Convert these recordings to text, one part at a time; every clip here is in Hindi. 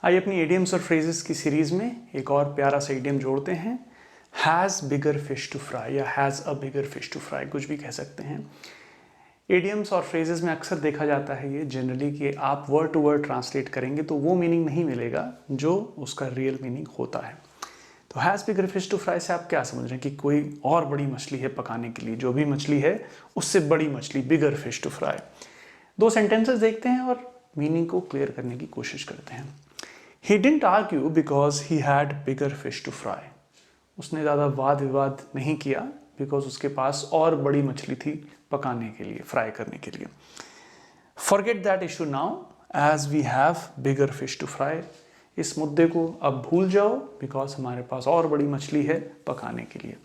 आइए अपनी इडियम्स और फ्रेजेस की सीरीज में एक और प्यारा सा इडियम जोड़ते हैं। Has bigger fish to fry या has a bigger fish to fry, कुछ भी कह सकते हैं। इडियम्स और फ्रेजेस में अक्सर देखा जाता है ये जनरली कि आप वर्ड टू वर्ड ट्रांसलेट करेंगे तो वो मीनिंग नहीं मिलेगा जो उसका रियल मीनिंग होता है। तो has bigger fish to fry से आप क्या समझ रहे हैं कि कोई और बड़ी मछली है पकाने के लिए, जो भी मछली है उससे बड़ी मछली, बिगर फिश टू फ्राई। दो सेंटेंसेस देखते हैं और मीनिंग को क्लियर करने की कोशिश करते हैं। He didn't argue because he had bigger fish to fry. उसने ज़्यादा वाद विवाद नहीं किया बिकॉज उसके पास और बड़ी मछली थी पकाने के लिए, फ्राई करने के लिए। Forget that issue now as we have bigger fish to fry. इस मुद्दे को अब भूल जाओ बिकॉज हमारे पास और बड़ी मछली है पकाने के लिए।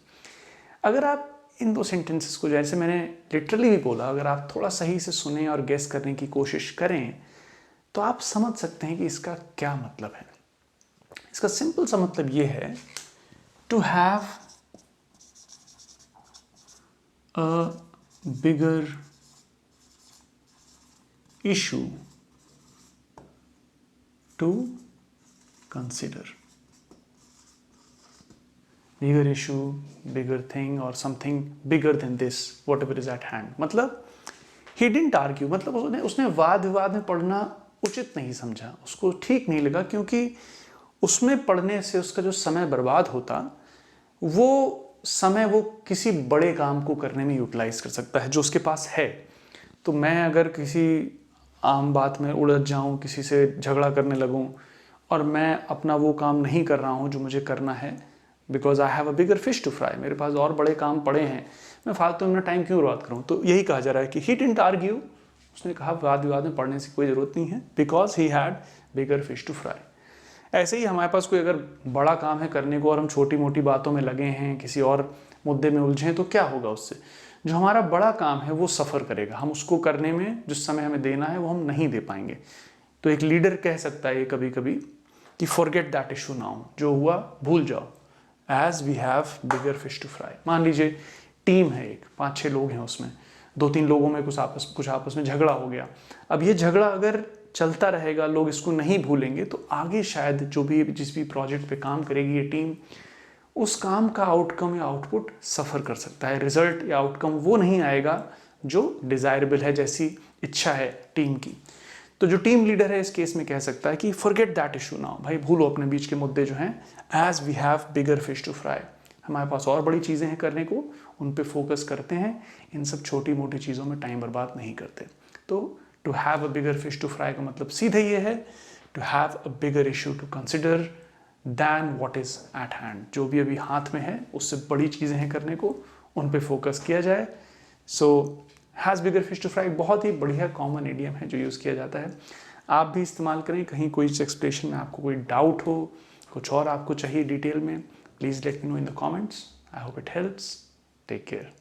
अगर आप इन दो सेंटेंसेस को, जैसे मैंने लिटरली भी बोला, अगर आप थोड़ा सही से सुने और गेस करने की कोशिश करें तो आप समझ सकते हैं कि इसका क्या मतलब है। इसका सिंपल सा मतलब ये है, to have a bigger issue to consider. Bigger issue, bigger thing और something bigger than this, whatever is at hand. मतलब ही डिडंट आर्ग्यू, मतलब उसने वाद विवाद में पढ़ना उचित नहीं समझा, उसको ठीक नहीं लगा, क्योंकि उसमें पढ़ने से उसका जो समय बर्बाद होता वो समय वो किसी बड़े काम को करने में यूटिलाइज कर सकता है जो उसके पास है। तो मैं अगर किसी आम बात में उलझ जाऊं, किसी से झगड़ा करने लगूं और मैं अपना वो काम नहीं कर रहा हूं जो मुझे करना है because I have a bigger fish to fry, मेरे पास और बड़े काम पड़े हैं, मैं फालतू में टाइम क्यों बर्बाद करूं। तो यही कहा जा रहा है कि ही डिडंट आर्ग्यू, उसने कहा वाद विवाद में पढ़ने से कोई ज़रूरत नहीं है because he had bigger fish to fry. ऐसे ही हमारे पास कोई अगर बड़ा काम है करने को और हम छोटी मोटी बातों में लगे हैं, किसी और मुद्दे में उलझे हैं, तो क्या होगा उससे, जो हमारा बड़ा काम है वो सफ़र करेगा, हम उसको करने में जिस समय हमें देना है वो हम नहीं दे पाएंगे। तो एक लीडर कह सकता है ये कभी कभी कि फॉरगेट दैट इशू नाउ, जो हुआ भूल जाओ, as we have bigger fish to fry. मान लीजिए टीम है, एक 5-6 लोग हैं, उसमें 2-3 लोगों में कुछ आपस में झगड़ा हो गया। अब ये झगड़ा अगर चलता रहेगा, लोग इसको नहीं भूलेंगे, तो आगे शायद जो भी जिस भी प्रोजेक्ट पे काम करेगी ये टीम, उस काम का आउटकम या आउटपुट सफ़र कर सकता है। रिजल्ट या आउटकम वो नहीं आएगा जो डिज़ायरेबल है, जैसी इच्छा है टीम की। तो जो टीम लीडर है इस केस में कह सकता है कि फॉरगेट दैट इशू नाउ, भाई भूलो अपने बीच के मुद्दे जो हैं, as we have bigger fish to fry, हमारे पास और बड़ी चीज़ें हैं करने को, उन पे फोकस करते हैं, इन सब छोटी मोटी चीज़ों में टाइम बर्बाद नहीं करते। तो to have a bigger fish to fry का मतलब सीधे ये है, to have a bigger issue to consider than what is at hand, जो भी अभी हाथ में है उससे बड़ी चीज़ें हैं करने को, उन पे फोकस किया जाए। So has bigger fish to fry बहुत ही बढ़िया कॉमन इडियम है जो यूज़ किया जाता है। आप भी इस्तेमाल करें। कहीं कोई इस एक्सप्रेशन में आपको कोई डाउट हो, कुछ और आपको चाहिए डिटेल में, please let me know in the comments. I hope it helps. Take care.